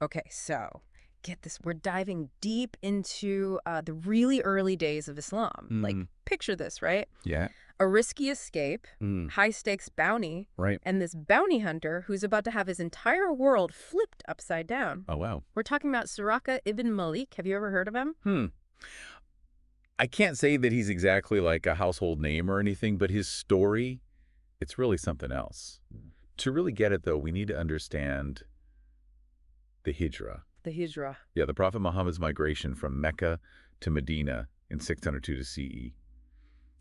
Okay, so get this. We're diving deep into the really early days of Islam. Like, Mm, picture this, right? yeah. A risky escape, Mm, high-stakes bounty, right. and this bounty hunter who's about to have his entire world flipped upside down. Oh, wow. We're talking about Suraqa ibn Malik. Have you ever heard of him? Hmm. I can't say that he's exactly like a household name or anything, but his story, it's really something else. To really get it, though, we need to understand the Hijra. The Hijra. Yeah, the Prophet Muhammad's migration from Mecca to Medina in 602 to CE.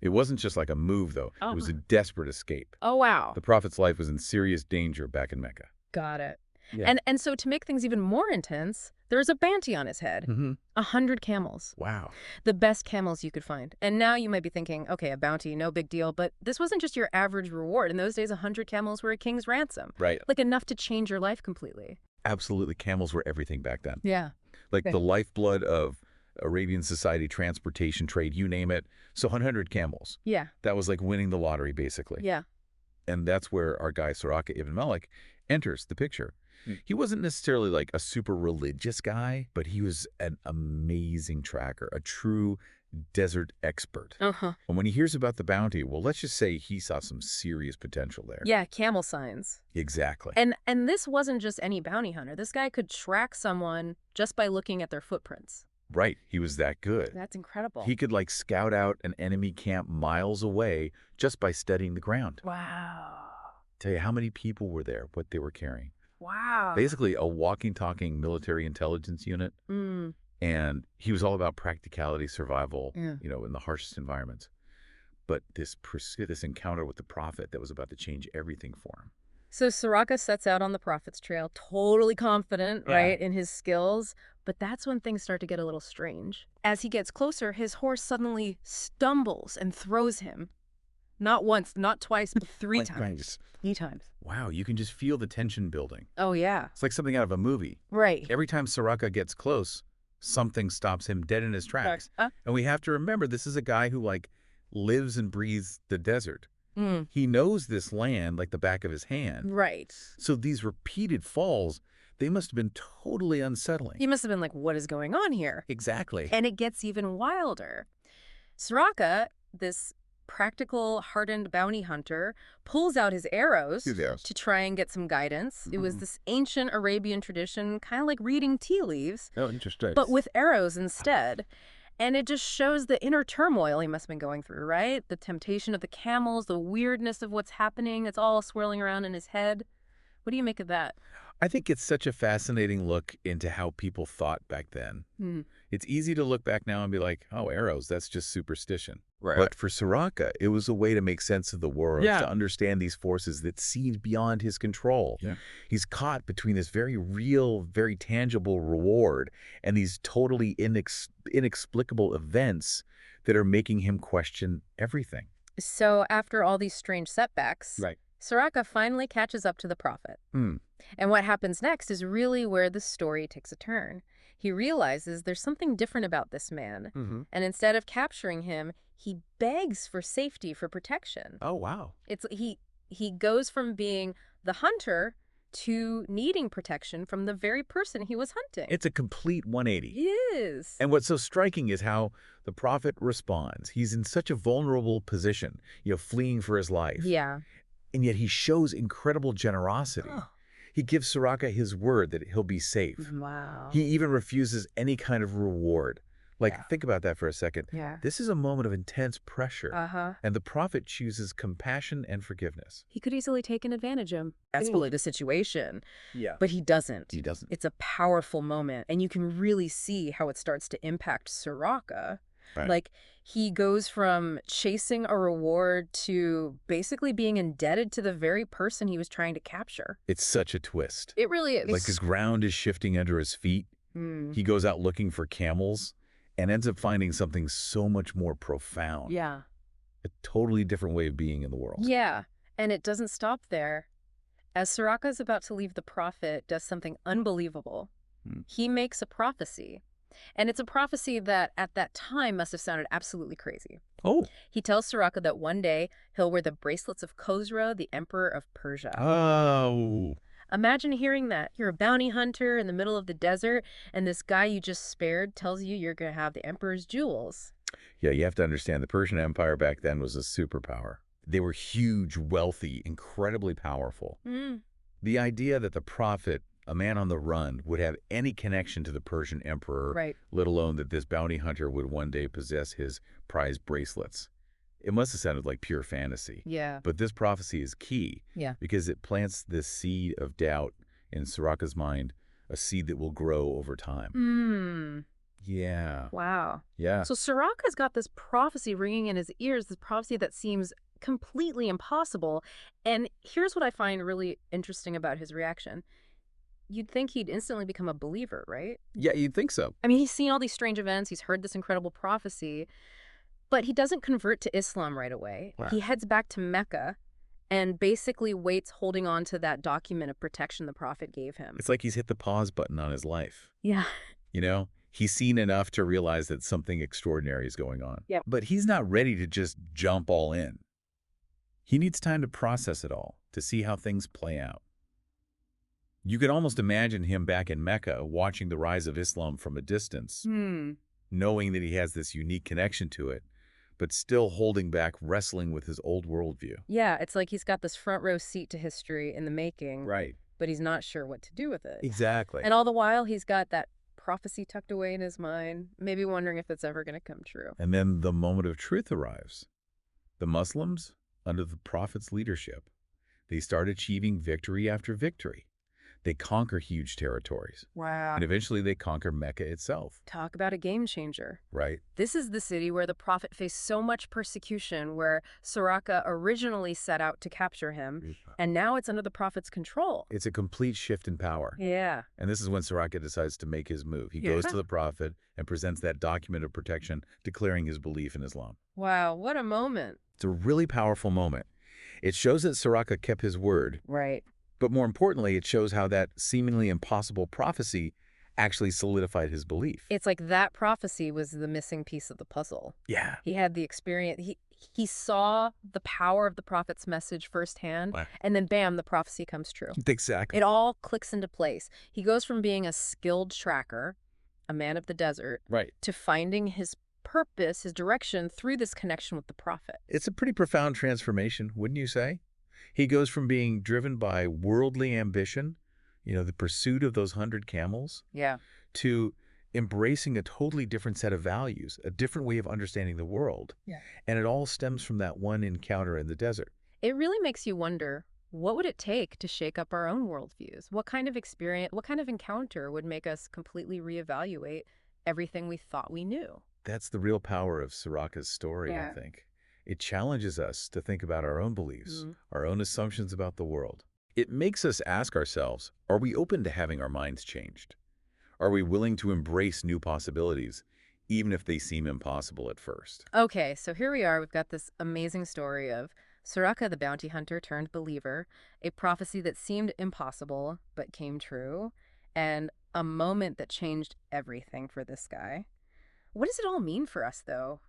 It wasn't just like a move, though. Oh. It was a desperate escape. Oh, wow. The Prophet's life was in serious danger back in Mecca. Got it. Yeah. And so to make things even more intense, there's a bounty on his head. Mm-hmm. 100 camels. Wow. The best camels you could find. And now you might be thinking, okay, a bounty, no big deal. But this wasn't just your average reward. In those days, 100 camels were a king's ransom. Right. Like enough to change your life completely. Absolutely. Camels were everything back then. Yeah. Like Okay. the lifeblood of Arabian society, transportation, trade, you name it. So 100 camels. Yeah. That was like winning the lottery, basically. Yeah. And that's where our guy, Suraqa ibn Malik, enters the picture. He wasn't necessarily like a super religious guy, but he was an amazing tracker, a true desert expert. Uh-huh. And when he hears about the bounty, well, let's just say he saw some serious potential there. Yeah, camel signs. Exactly. And this wasn't just any bounty hunter. This guy could track someone just by looking at their footprints. Right. He was that good. That's incredible. He could like scout out an enemy camp miles away just by studying the ground. Wow. Tell you how many people were there, what they were carrying. Wow. Basically a walking, talking military intelligence unit. Mm. And he was all about practicality, survival, Yeah. in the harshest environments. But this encounter with the Prophet that was about to change everything for him. So Suraqa sets out on the Prophet's trail, totally confident, Yeah. right, in his skills. But that's when things start to get a little strange. As he gets closer, his horse suddenly stumbles and throws him. Not once, not twice, but three Like, times. 3 times. Wow, you can just feel the tension building. Oh, yeah. It's like something out of a movie. Right. Every time Suraqa gets close, something stops him dead in his tracks. Uh, And we have to remember this is a guy who like lives and breathes the desert. mm, He knows this land like the back of his hand. right. So these repeated falls, they must have been totally unsettling. He must have been like, what is going on here? Exactly. And it gets even wilder. Suraqa, this practical, hardened bounty hunter, pulls out his arrows to try and get some guidance. It was Mhm. this ancient Arabian tradition, kind of like reading tea leaves, Oh, interesting. but with arrows instead. And it just shows the inner turmoil he must have been going through, right? The temptation of the camels, the weirdness of what's happening. It's all swirling around in his head. What do you make of that? I think it's such a fascinating look into how people thought back then. Hmm. It's easy to look back now and be like, oh, arrows, that's just superstition. Right. But for Suraqa, it was a way to make sense of the world, Yeah. to understand these forces that seemed beyond his control. Yeah. He's caught between this very real, very tangible reward and these totally inexplicable events that are making him question everything. So after all these strange setbacks, Right. Suraqa finally catches up to the Prophet. Hmm. And what happens next is really where the story takes a turn. He realizes there's something different about this man. Mm-hmm. And instead of capturing him, he begs for safety, for protection. Oh, wow. He goes from being the hunter to needing protection from the very person he was hunting. It's a complete 180. He is. And what's so striking is how the Prophet responds. He's in such a vulnerable position, fleeing for his life. Yeah. And yet he shows incredible generosity. Oh. He gives Suraqa his word that he'll be safe. Wow. He even refuses any kind of reward. Like, Yeah. think about that for a second. Yeah. This is a moment of intense pressure. Uh-huh. And the Prophet chooses compassion and forgiveness. He could easily taken advantage of him. Escalate the situation. Yeah. But he doesn't. He doesn't. It's a powerful moment, and you can really see how it starts to impact Suraqa. Right. Like, he goes from chasing a reward to basically being indebted to the very person he was trying to capture. It's such a twist. It really is. Like the ground is shifting under his feet. Mm. He goes out looking for camels and ends up finding something so much more profound. Yeah. A totally different way of being in the world. Yeah, and it doesn't stop there. As Suraqa is about to leave, the Prophet does something unbelievable. Hmm. He makes a prophecy. And it's a prophecy that at that time must have sounded absolutely crazy. Oh. He tells Suraqa that one day he'll wear the bracelets of Khosrow, the emperor of Persia. Oh. Imagine hearing that. You're a bounty hunter in the middle of the desert, and this guy you just spared tells you you're going to have the emperor's jewels. Yeah, you have to understand the Persian Empire back then was a superpower. They were huge, wealthy, incredibly powerful. Mm, The idea that the prophet, a man on the run, would have any connection to the Persian emperor, right. let alone that this bounty hunter would one day possess his prized bracelets. It must have sounded like pure fantasy. Yeah. But this prophecy is key Yeah. because it plants this seed of doubt in Suraqa's mind, a seed that will grow over time. Hmm. Yeah. Wow. Yeah. So Soraka's got this prophecy ringing in his ears, this prophecy that seems completely impossible. And here's what I find really interesting about his reaction. You'd think he'd instantly become a believer, right? Yeah, you'd think so. I mean, he's seen all these strange events, he's heard this incredible prophecy, but he doesn't convert to Islam right away. Wow. He heads back to Mecca and basically waits holding on to that document of protection the prophet gave him. It's like he's hit the pause button on his life. Yeah. You know, he's seen enough to realize that something extraordinary is going on. Yep. But he's not ready to just jump all in. He needs time to process it all, to see how things play out. You could almost imagine him back in Mecca watching the rise of Islam from a distance, knowing that he has this unique connection to it, but still holding back, wrestling with his old worldview. Yeah, it's like he's got this front row seat to history in the making, Right. but he's not sure what to do with it. Exactly. And all the while, he's got that prophecy tucked away in his mind, maybe wondering if it's ever going to come true. And then the moment of truth arrives. The Muslims, under the Prophet's leadership, they start achieving victory after victory. They conquer huge territories. Wow. And eventually they conquer Mecca itself. Talk about a game changer. Right. This is the city where the prophet faced so much persecution, where Suraqa originally set out to capture him, and now it's under the prophet's control. It's a complete shift in power. Yeah. And this is when Suraqa decides to make his move. He Yeah. goes to the Prophet and presents that document of protection declaring his belief in Islam. Wow, what a moment. It's a really powerful moment. It shows that Suraqa kept his word, Right. but more importantly, it shows how that seemingly impossible prophecy actually solidified his belief. It's like that prophecy was the missing piece of the puzzle. Yeah. He had the experience. He saw the power of the prophet's message firsthand, Wow. and then bam, the prophecy comes true. Exactly. It all clicks into place. He goes from being a skilled tracker, a man of the desert, Right. to finding his purpose, his direction through this connection with the prophet. It's a pretty profound transformation, wouldn't you say? He goes from being driven by worldly ambition, the pursuit of those 100 camels, Yeah. to embracing a totally different set of values, a different way of understanding the world. Yeah. And it all stems from that one encounter in the desert. It really makes you wonder, what would it take to shake up our own worldviews? What kind of experience, what kind of encounter would make us completely reevaluate everything we thought we knew? That's the real power of Suraqa's story, I Yeah. think. It challenges us to think about our own beliefs, our own assumptions about the world. It makes us ask ourselves, are we open to having our minds changed? Are we willing to embrace new possibilities, even if they seem impossible at first? Okay, so here we are. We've got this amazing story of Suraqa the bounty hunter turned believer, a prophecy that seemed impossible but came true, and a moment that changed everything for this guy. What does it all mean for us, though,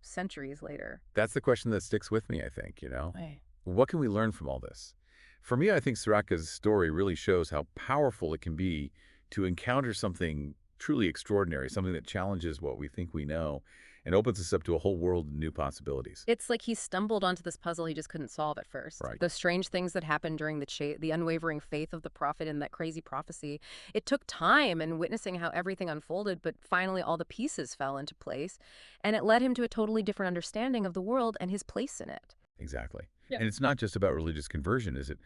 centuries later? That's the question that sticks with me, I think, Right. What can we learn from all this? For me, I think Suraqa's story really shows how powerful it can be to encounter something truly extraordinary, something that challenges what we think we know and opens us up to a whole world of new possibilities. It's like he stumbled onto this puzzle he just couldn't solve at first. Right. The strange things that happened during the unwavering faith of the prophet in that crazy prophecy. It took time and witnessing how everything unfolded, but finally all the pieces fell into place, and it led him to a totally different understanding of the world and his place in it. Exactly. Yeah. And it's not just about religious conversion, is it?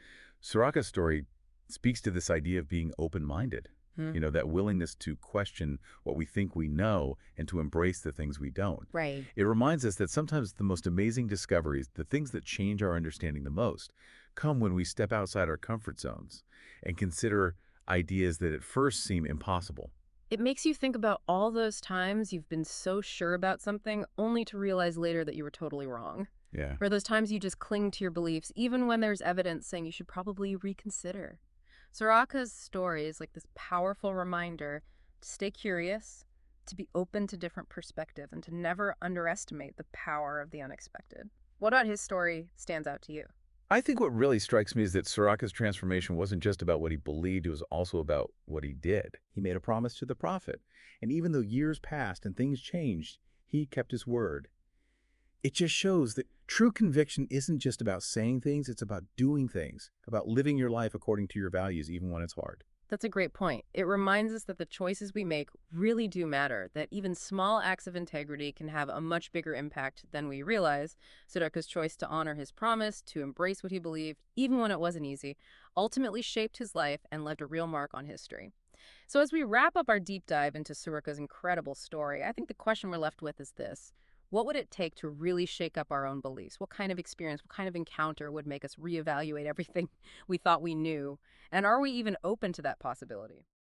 Suraqa's story speaks to this idea of being open-minded. That willingness to question what we think we know and to embrace the things we don't. Right. It reminds us that sometimes the most amazing discoveries, the things that change our understanding the most, come when we step outside our comfort zones and consider ideas that at first seem impossible. It makes you think about all those times you've been so sure about something only to realize later that you were totally wrong. Yeah. Or those times you just cling to your beliefs even when there's evidence saying you should probably reconsider. Suraqa's story is like this powerful reminder to stay curious, to be open to different perspectives, and to never underestimate the power of the unexpected. What about his story stands out to you? I think what really strikes me is that Suraqa's transformation wasn't just about what he believed, it was also about what he did. He made a promise to the prophet, and even though years passed and things changed, he kept his word. It just shows that true conviction isn't just about saying things, it's about doing things, about living your life according to your values, even when it's hard. That's a great point. It reminds us that the choices we make really do matter, that even small acts of integrity can have a much bigger impact than we realize. Sudaka's choice to honor his promise, to embrace what he believed, even when it wasn't easy, ultimately shaped his life and left a real mark on history. So as we wrap up our deep dive into Suraka's incredible story, I think the question we're left with is this. What would it take to really shake up our own beliefs? What kind of experience, what kind of encounter would make us reevaluate everything we thought we knew? And are we even open to that possibility?